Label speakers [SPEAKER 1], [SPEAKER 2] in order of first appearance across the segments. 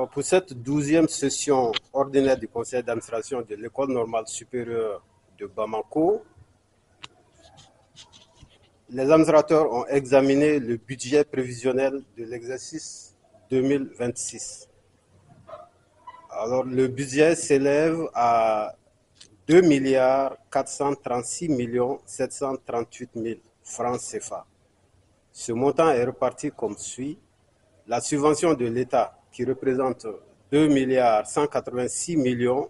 [SPEAKER 1] Pour cette 12e session ordinaire du conseil d'administration de l'école normale supérieure de Bamako, les administrateurs ont examiné le budget prévisionnel de l'exercice 2026. Alors, le budget s'élève à 2 436 738 000 francs CFA. Ce montant est réparti comme suit. La subvention de l'État qui représente 2 186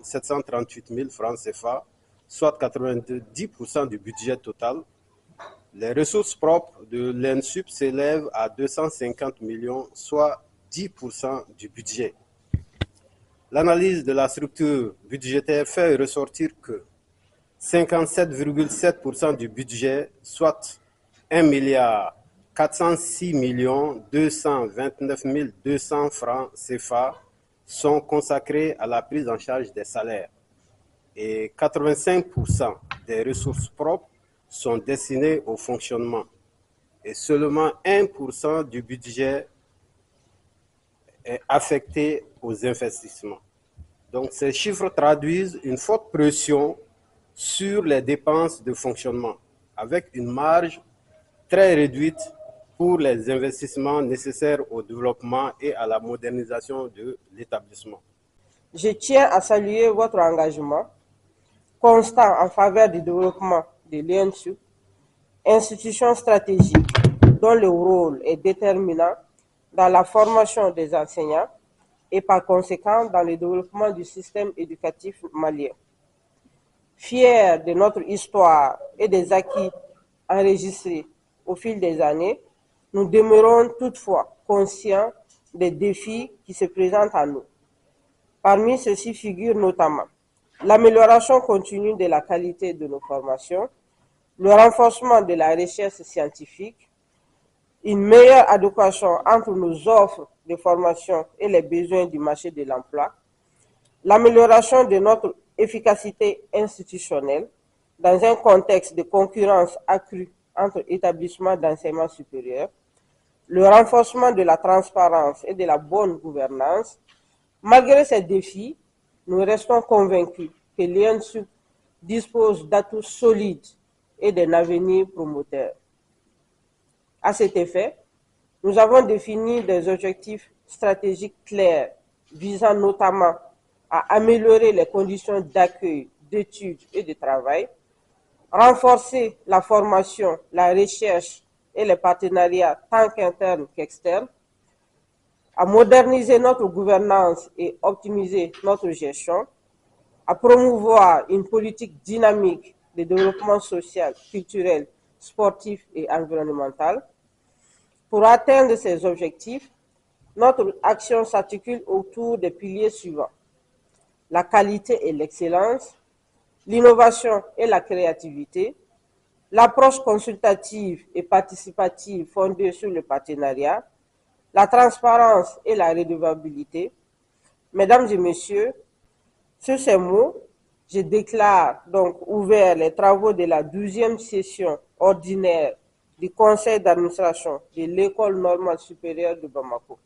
[SPEAKER 1] 738 000 francs CFA, soit 90% du budget total. Les ressources propres de l'ENSUP s'élèvent à 250 millions, soit 10% du budget. L'analyse de la structure budgétaire fait ressortir que 57,7% du budget, soit 1 406 229 200 francs CFA, sont consacrés à la prise en charge des salaires et 85% des ressources propres sont destinées au fonctionnement et seulement 1% du budget est affecté aux investissements. Donc ces chiffres traduisent une forte pression sur les dépenses de fonctionnement, avec une marge très réduite pour les investissements nécessaires au développement et à la modernisation de l'établissement.
[SPEAKER 2] Je tiens à saluer votre engagement constant en faveur du développement de l'ENSUP, institution stratégique dont le rôle est déterminant dans la formation des enseignants et par conséquent dans le développement du système éducatif malien. Fiers de notre histoire et des acquis enregistrés au fil des années, nous demeurons toutefois conscients des défis qui se présentent à nous. Parmi ceux-ci figurent notamment l'amélioration continue de la qualité de nos formations, le renforcement de la recherche scientifique, une meilleure adéquation entre nos offres de formation et les besoins du marché de l'emploi, l'amélioration de notre efficacité institutionnelle dans un contexte de concurrence accrue entre établissements d'enseignement supérieur, le renforcement de la transparence et de la bonne gouvernance. Malgré ces défis, nous restons convaincus que l'ENSUP dispose d'atouts solides et d'un avenir promoteur. À cet effet, nous avons défini des objectifs stratégiques clairs visant notamment à améliorer les conditions d'accueil, d'études et de travail, renforcer la formation, la recherche et les partenariats tant qu'internes qu'externes, à moderniser notre gouvernance et optimiser notre gestion, à promouvoir une politique dynamique de développement social, culturel, sportif et environnemental. Pour atteindre ces objectifs, notre action s'articule autour des piliers suivants: la qualité et l'excellence, l'innovation et la créativité, l'approche consultative et participative fondée sur le partenariat, la transparence et la redevabilité. Mesdames et messieurs, sur ces mots, je déclare donc ouvert les travaux de la 12e session ordinaire du conseil d'administration de l'école normale supérieure de Bamako.